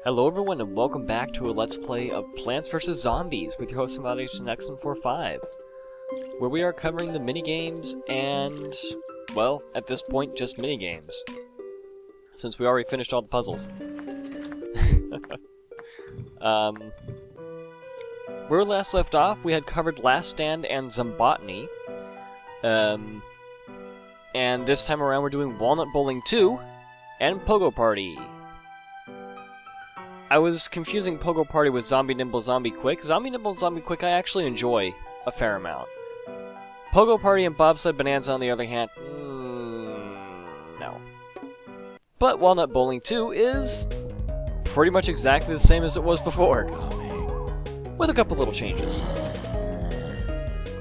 Hello everyone and welcome back to a Let's Play of Plants vs. Zombies with your host Zomboss X145, where we are covering the minigames and, well, at this point, just minigames, since we already finished all the puzzles. Where we last left off, we had covered Last Stand and Zombotany, and this time around we're doing Walnut Bowling 2 and Pogo Party. I was confusing Pogo Party with Zombie Nimble Zombie Quick. Zombie Nimble Zombie Quick I actually enjoy a fair amount. Pogo Party and Bobsled Bonanza on the other hand, no. But Walnut Bowling 2 is pretty much exactly the same as it was before, with a couple little changes.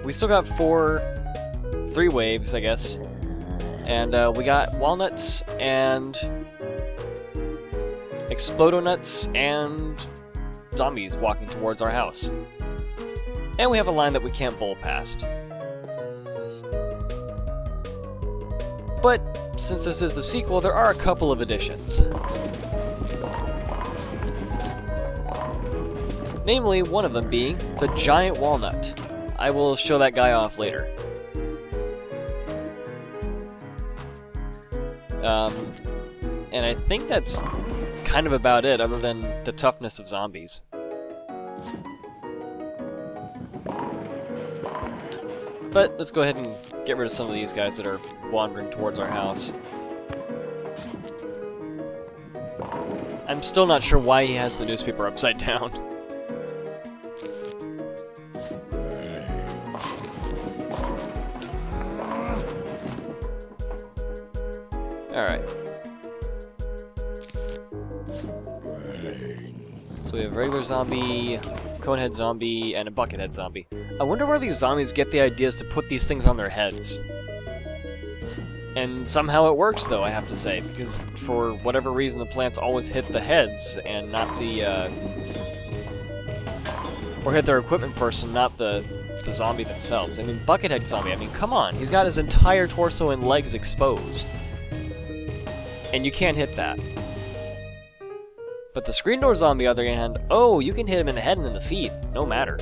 We still got three waves, I guess, and we got walnuts and Explodonuts and zombies walking towards our house. And we have a line that we can't bowl past. But since this is the sequel, there are a couple of additions. Namely, one of them being the giant walnut. I will show that guy off later. And I think that's kind of about it, other than the toughness of zombies. But let's go ahead and get rid of some of these guys that are wandering towards our house. I'm still not sure why he has the newspaper upside down. Alright. So we have a regular zombie, conehead zombie, and a buckethead zombie. I wonder where these zombies get the ideas to put these things on their heads. And somehow it works, though, I have to say, because for whatever reason the plants always hit the heads and not the, or hit their equipment first and not the zombie themselves. I mean, buckethead zombie, I mean, come on, he's got his entire torso and legs exposed. And you can't hit that. But the screen doors, on the other hand, oh, you can hit him in the head and in the feet, no matter.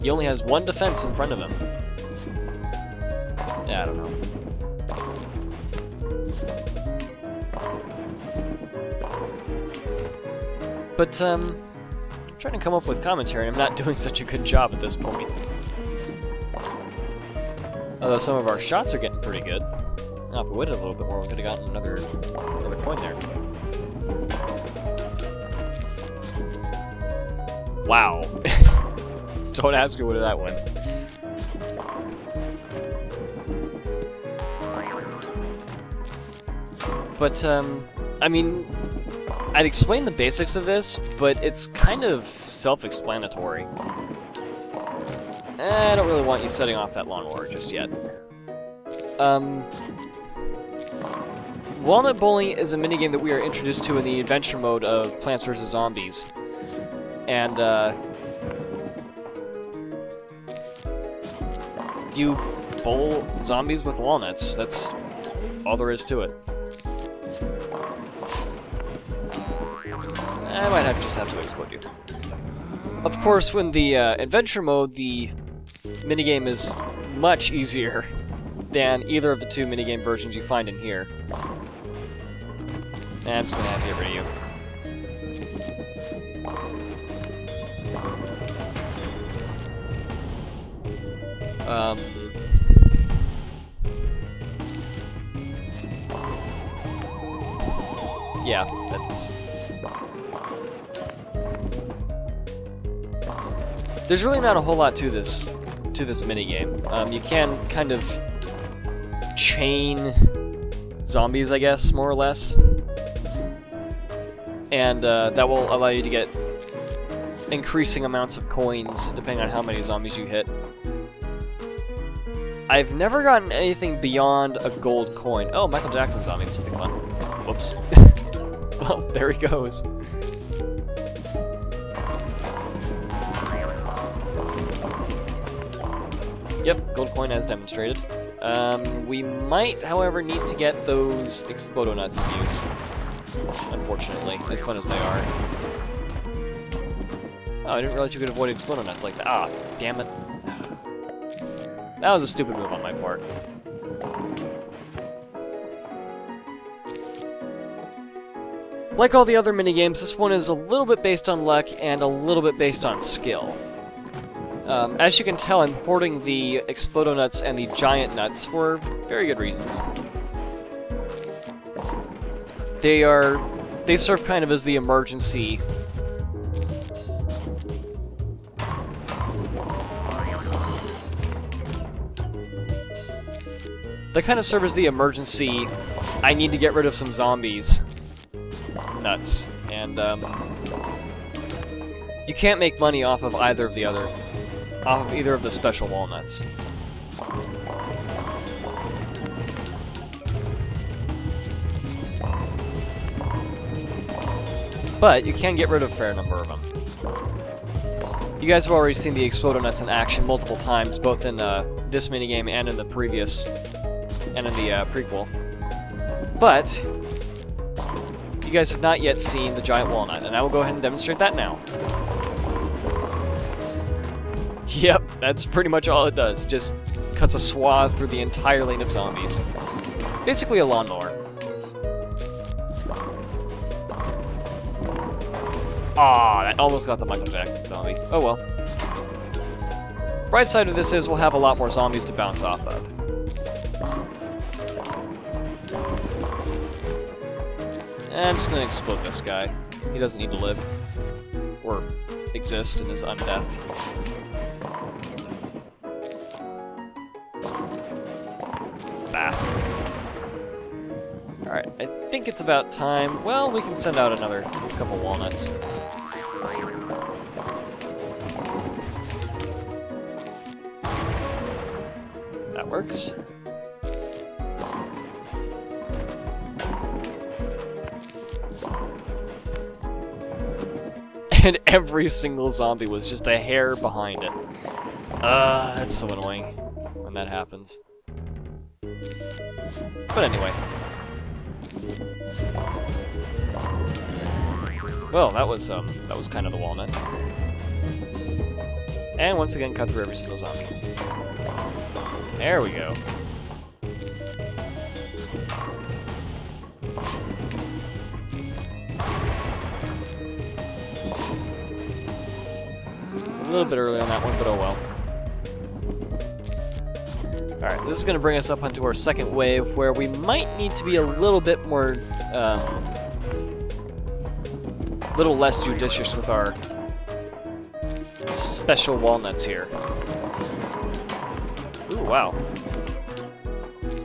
He only has one defense in front of him. Yeah, I don't know. But, I'm trying to come up with commentary, and I'm not doing such a good job at this point. Although some of our shots are getting pretty good. Now, if we waited a little bit more, we could have gotten another coin there. Wow. Don't ask me where that went. But, I mean, I'd explain the basics of this, but it's kind of self-explanatory. I don't really want you setting off that lawnmower just yet. Walnut Bowling is a minigame that we are introduced to in the adventure mode of Plants vs. Zombies. And, you bowl zombies with walnuts. That's all there is to it. I might just have to explode you. Of course, when the adventure mode, the minigame is much easier than either of the two minigame versions you find in here. And I'm just gonna have to get rid of you. Yeah, that's... There's really not a whole lot to this minigame. You can kind of chain zombies, I guess, more or less. And that will allow you to get increasing amounts of coins, depending on how many zombies you hit. I've never gotten anything beyond a gold coin. Oh, Michael Jackson zombie, this will be fun. Whoops. Well, there he goes. Yep, gold coin as demonstrated. We might, however, need to get those Explodonuts in use. unfortunately, as fun as they are. Oh, I didn't realize you could avoid exploding nuts like that. Ah, damn it. That was a stupid move on my part. Like all the other minigames, this one is a little bit based on luck and a little bit based on skill. As you can tell, I'm hoarding the Explodo Nuts and the Giant Nuts for very good reasons. They serve kind of as the emergency. They kind of serve as the emergency, I need to get rid of some zombies nuts. And, you can't make money off of either of the special walnuts. But you can get rid of a fair number of them. You guys have already seen the Explodo Nuts in action multiple times, both in this minigame and in the previous, and in the prequel. But you guys have not yet seen the Giant Walnut, and I will go ahead and demonstrate that now. Yep, that's pretty much all it does. It just cuts a swath through the entire lane of zombies. Basically a lawnmower. Aw, that almost got the Michael Jackson zombie. Oh well. Bright side of this is we'll have a lot more zombies to bounce off of. I'm just gonna explode this guy. He doesn't need to live. Or exist in his undeath. Bah. Alright, I think it's about time. Well, we can send out another couple walnuts. That works. And every single zombie was just a hair behind it. That's so annoying when that happens. But anyway. Well, that was kind of the walnut. And once again, cut through every single zombie. There we go. A little bit early on that one, but oh well. Alright, this is going to bring us up onto our second wave, where we might need to be a little bit more, little less judicious with our special walnuts here. Ooh, wow.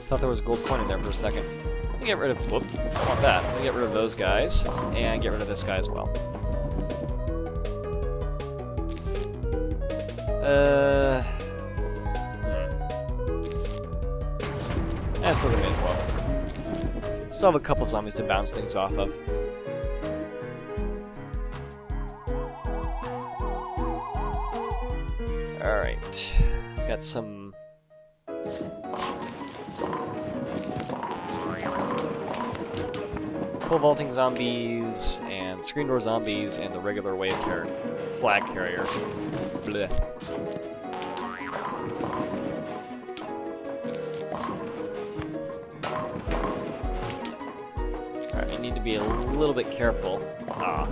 Thought there was a gold coin in there for a second. Let me get rid of, whoop, I don't want that. Let me get rid of those guys, and get rid of this guy as well. I suppose I may as well. Still have a couple zombies to bounce things off of. Alright. Got some... pole vaulting zombies, and screen door zombies, and the regular wave flag carrier. Blech. Alright, I need to be a little bit careful. Ah.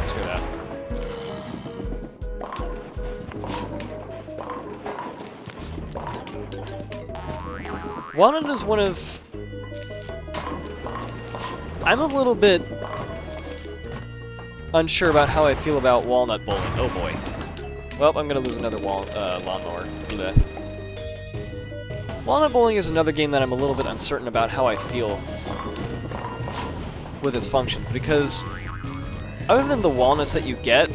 Screw that. Walnut is one of... I'm a little bit unsure about how I feel about walnut bowling. Oh boy. Well, I'm gonna lose another lawnmower. Blech. Walnut bowling is another game that I'm a little bit uncertain about how I feel with its functions, because other than the walnuts that you get,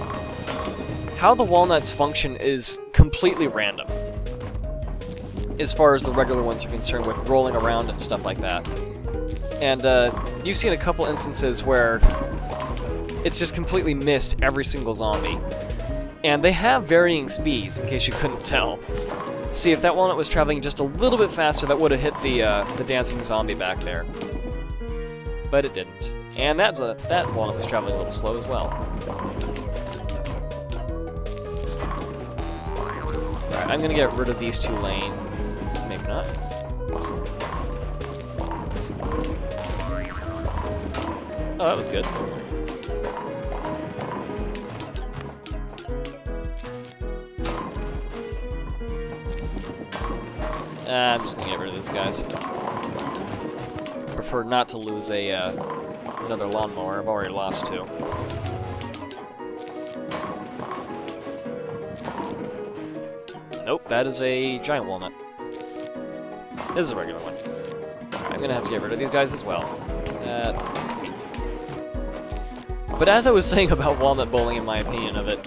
how the walnuts function is completely random, as far as the regular ones are concerned, with rolling around and stuff like that. And you've seen a couple instances where it's just completely missed every single zombie. And they have varying speeds, in case you couldn't tell. See, if that walnut was traveling just a little bit faster, that would have hit the dancing zombie back there. But it didn't. And that walnut was traveling a little slow as well. Alright, I'm gonna get rid of these 2 lanes. Maybe not. Oh, that was good. I'm just gonna get rid of these guys. Prefer not to lose a another lawnmower. I've already lost 2. Nope, that is a giant walnut. This is a regular one. I'm gonna have to get rid of these guys as well. That's a mistake. But as I was saying about walnut bowling, in my opinion of it,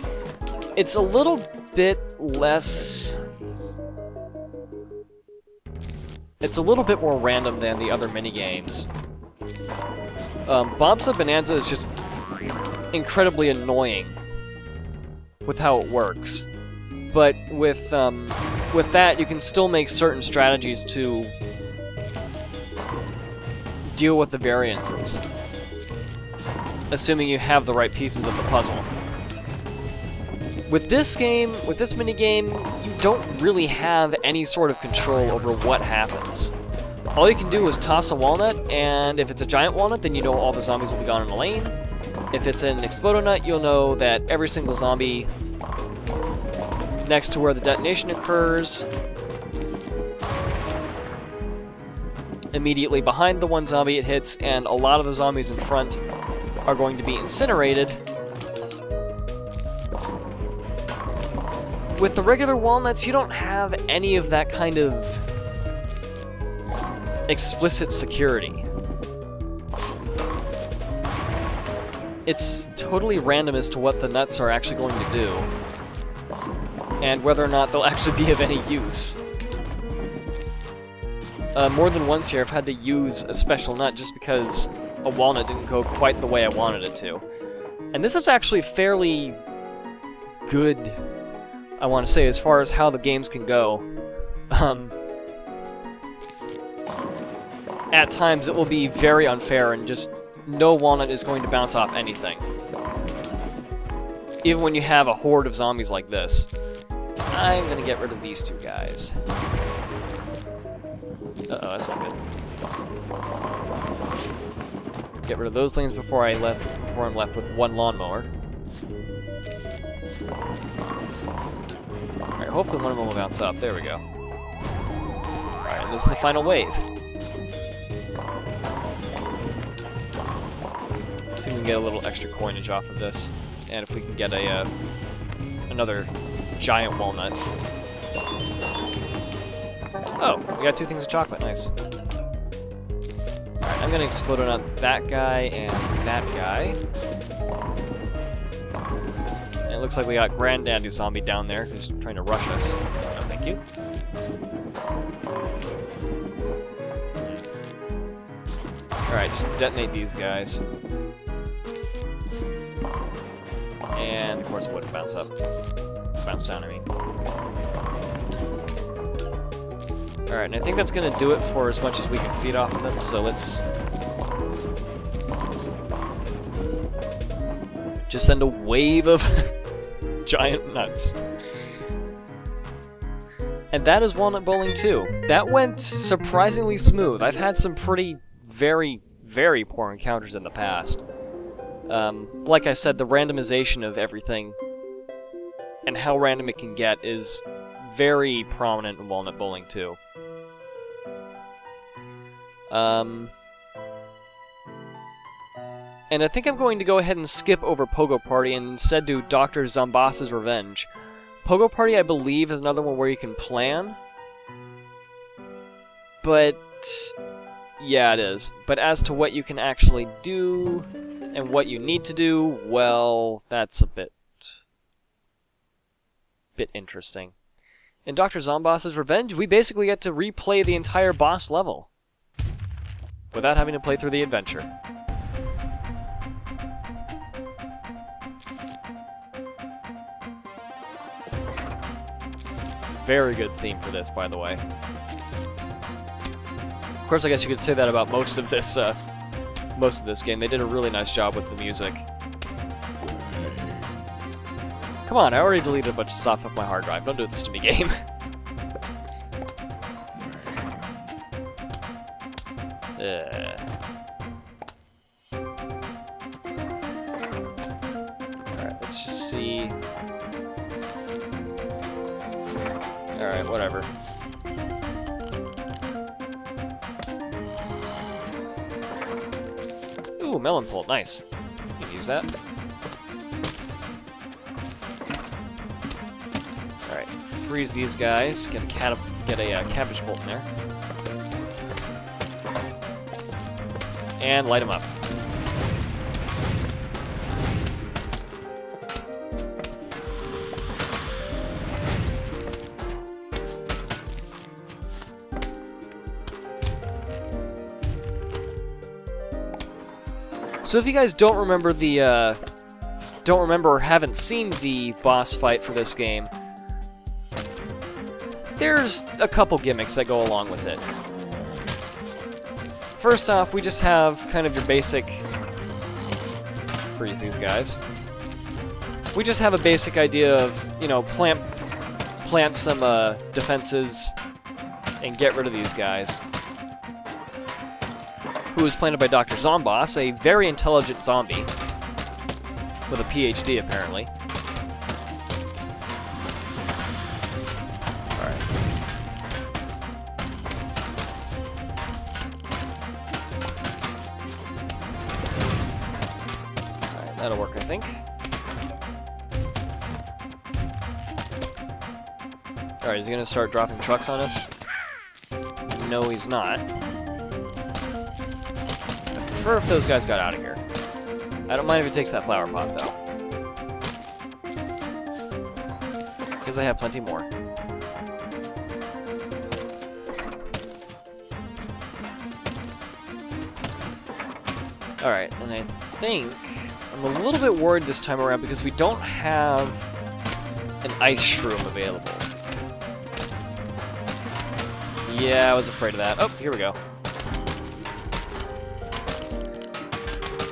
it's a little bit less... It's a little bit more random than the other minigames. Bombs Up Bonanza is just incredibly annoying with how it works. But with that, you can still make certain strategies to deal with the variances, assuming you have the right pieces of the puzzle. With this game, with this minigame, you don't really have any sort of control over what happens. All you can do is toss a walnut, and if it's a giant walnut, then you know all the zombies will be gone in a lane. If it's an Explodonut, you'll know that every single zombie next to where the detonation occurs, immediately behind the one zombie it hits, and a lot of the zombies in front are going to be incinerated. With the regular walnuts, you don't have any of that kind of explicit security. It's totally random as to what the nuts are actually going to do, and whether or not they'll actually be of any use. More than once here, I've had to use a special nut just because a walnut didn't go quite the way I wanted it to. And this is actually fairly good, I want to say, as far as how the games can go. At times it will be very unfair and just no walnut is going to bounce off anything. Even when you have a horde of zombies like this. I'm going to get rid of these 2 guys. Uh-oh, that's not good. Get rid of those things before I'm left with 1 lawnmower. Alright, hopefully one of them will bounce up. There we go. Alright, this is the final wave. See if we can get a little extra coinage off of this. And if we can get a another giant walnut. Oh, we got 2 things of chocolate. Nice. Alright, I'm gonna explode on that guy and that guy. And it looks like we got Granddaddy Zombie down there who's trying to rush us. No, thank you. Alright, just detonate these guys. And, of course, it wouldn't bounce up. Bounce down, I mean. Alright, and I think that's going to do it for as much as we can feed off of them, so let's just send a wave of giant nuts. And that is Walnut Bowling 2. That went surprisingly smooth. I've had some pretty, very, very poor encounters in the past. Like I said, the randomization of everything and how random it can get is very prominent in Walnut Bowling 2. And I think I'm going to go ahead and skip over Pogo Party and instead do Dr. Zomboss's Revenge. Pogo Party, I believe, is another one where you can plan. But yeah, it is. But as to what you can actually do and what you need to do, well, that's a bit interesting. In Dr. Zomboss's Revenge, we basically get to replay the entire boss level without having to play through the adventure. Very good theme for this, by the way. Of course, I guess you could say that about most of this most of this game. They did a really nice job with the music. Come on, I already deleted a bunch of stuff off my hard drive. Don't do this to me, game. Alright, let's just see. Alright, whatever. Ooh, melon pult, nice. You can use that. Alright, freeze these guys. Get a cabbage pult in there. And light them up. So if you guys don't remember or haven't seen the boss fight for this game, there's a couple gimmicks that go along with it. First off, we just have kind of your basic... Freeze these guys. We just have a basic idea of, you know, plant some defenses and get rid of these guys. Who is played by Dr. Zomboss, a very intelligent zombie. With a PhD, apparently. Alright. Alright, that'll work, I think. Alright, is he gonna start dropping trucks on us? No, he's not. I prefer if those guys got out of here. I don't mind if he takes that flower pot, though. Because I have plenty more. Alright, and I think I'm a little bit worried this time around because we don't have an ice shroom available. Yeah, I was afraid of that. Oh, here we go.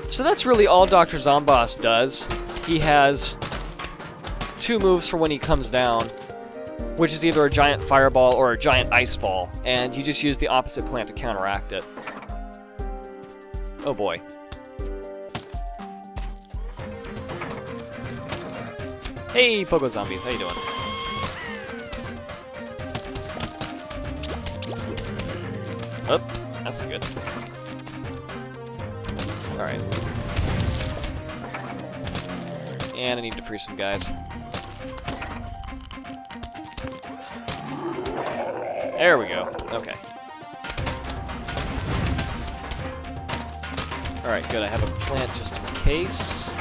So that's really all Dr. Zomboss does. He has 2 moves for when he comes down, which is either a giant fireball or a giant ice ball, and you just use the opposite plant to counteract it. Oh boy. Hey, Pogo Zombies, how you doing? Oh, that's not good. Alright. And I need to free some guys. There we go. Okay. Alright, good. I have a plant just in case.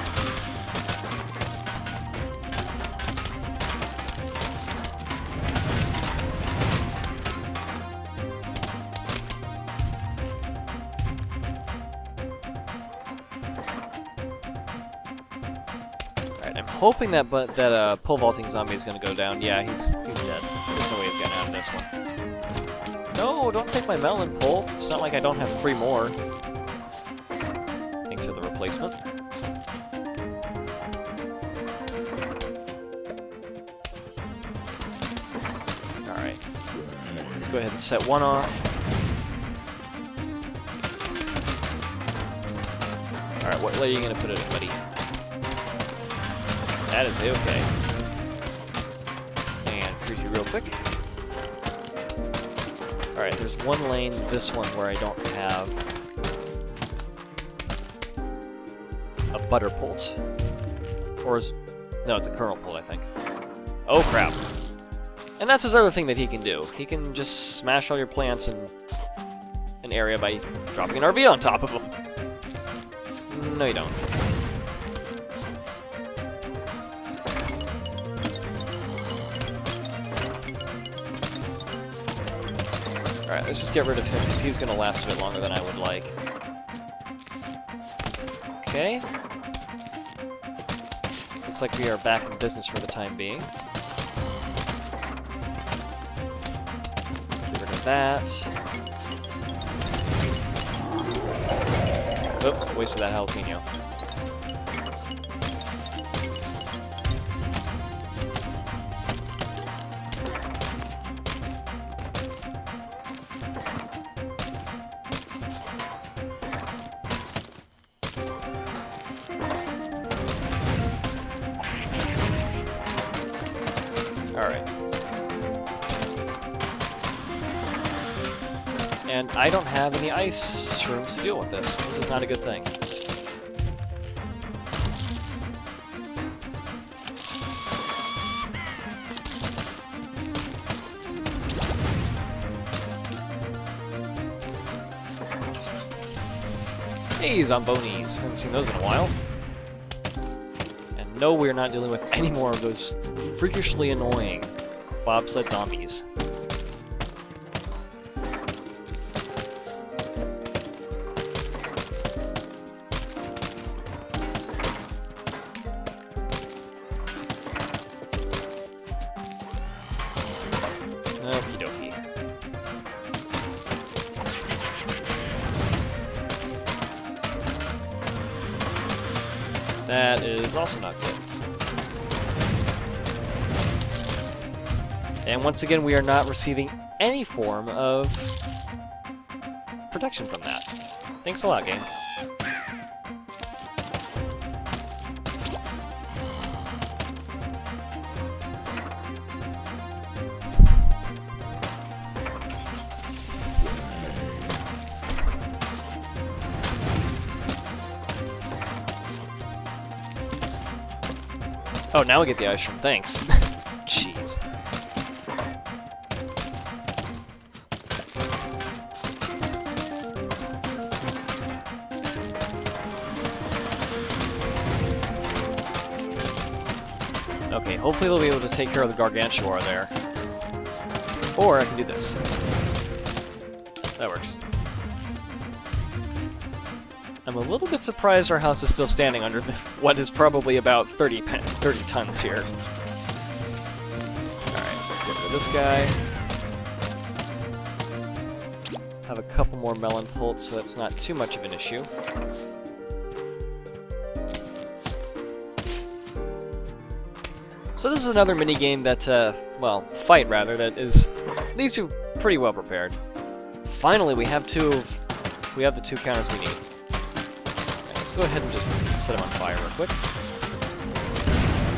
I'm hoping that pole vaulting zombie is going to go down. Yeah, he's dead. There's no way he's getting out of this one. No, don't take my melon pole. It's not like I don't have 3 more. Thanks for the replacement. Alright. Let's go ahead and set 1 off. Alright, what layer are you going to put it in, buddy? That is okay. And freeze you real quick. Alright, there's 1 lane, this one, where I don't have a butter pult. Or is... no, it's a kernel pult, I think. Oh, crap. And that's his other thing that he can do. He can just smash all your plants in an area by dropping an RV on top of them. No, you don't. Alright, let's just get rid of him, because he's going to last a bit longer than I would like. Okay. Looks like we are back in business for the time being. Get rid of that. Oh, wasted that jalapeno. Alright. And I don't have any ice shrooms to deal with this. This is not a good thing. Hey, Zombonis! Haven't seen those in a while. And no, we're not dealing with any more of those freakishly annoying bobsled zombies. Okie dokie. That is also not good. And once again, we are not receiving any form of protection from that. Thanks a lot, game. Oh, now we get the ice shroom. Thanks. Jeez. Okay, hopefully they'll be able to take care of the Gargantua there. Or I can do this. That works. I'm a little bit surprised our house is still standing under what is probably about 30 tons here. Alright, get rid of this guy. Have a couple more melon pults, so that's not too much of an issue. So this is another minigame that, well, fight rather, that is leaves you pretty well prepared. Finally, we have the two counters we need. Let's go ahead and just set them on fire real quick.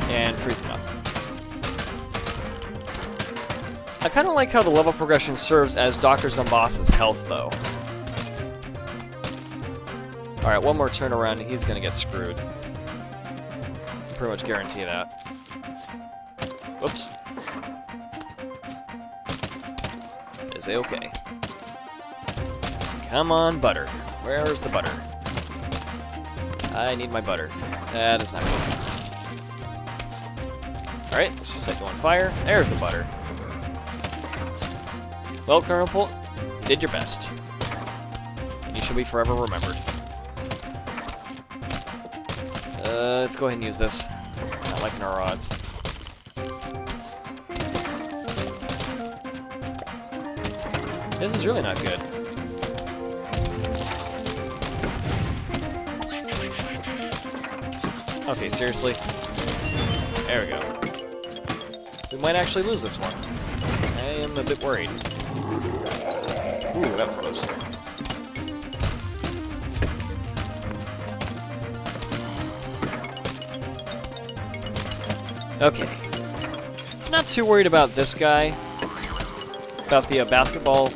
And freeze them up. I kind of like how the level progression serves as Dr. Zomboss' health, though. Alright, one more turn around and he's going to get screwed. Pretty much guarantee that. Whoops. Is A-okay. Come on, butter. Where's the butter? I need my butter. That is not good. Alright, let's just set you on fire. There's the butter. Well, Colonel Pult, you did your best. And you shall be forever remembered. Let's go ahead and use this. Not liking our odds. This is really not good. Okay, seriously? There we go. We might actually lose this one. I am a bit worried. Ooh, that was close. Okay. Not too worried about this guy. About the basketball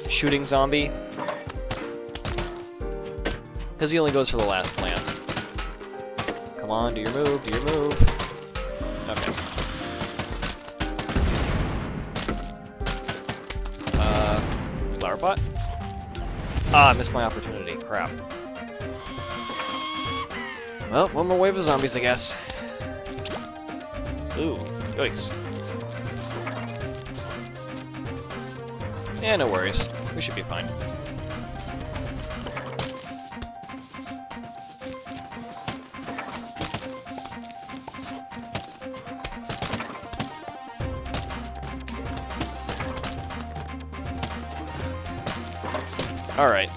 shooting zombie. Because he only goes for the last plant. Come on, do your move, do your move. Okay. Flower pot? Ah, I missed my opportunity. Crap. Well, one more wave of zombies, I guess. Ooh, yikes. Yeah, no worries. We should be fine. Alright.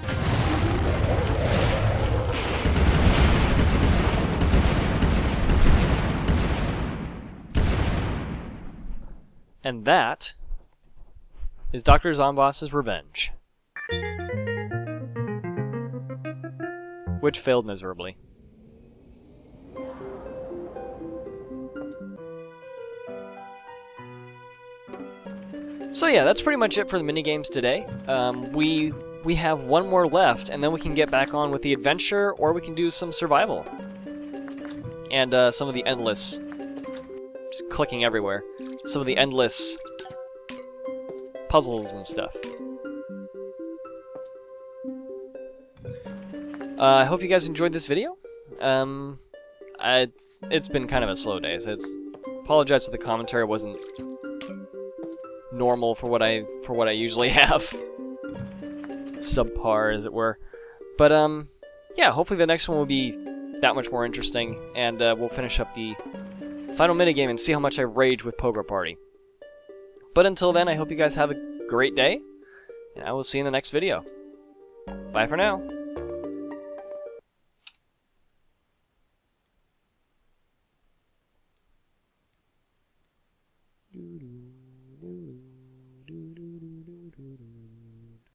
And that is Dr. Zomboss's Revenge. Which failed miserably. So yeah, that's pretty much it for the minigames today. We have one more left, and then we can get back on with the adventure, or we can do some survival. And some of the endless... just clicking everywhere. Some of the endless puzzles and stuff. I hope you guys enjoyed this video. It's been kind of a slow day, so apologize if the commentary wasn't normal for what I usually have. Subpar, as it were. But yeah, hopefully the next one will be that much more interesting, and we'll finish up the final minigame and see how much I rage with Pogo Party. But until then, I hope you guys have a great day, and I will see you in the next video. Bye for now.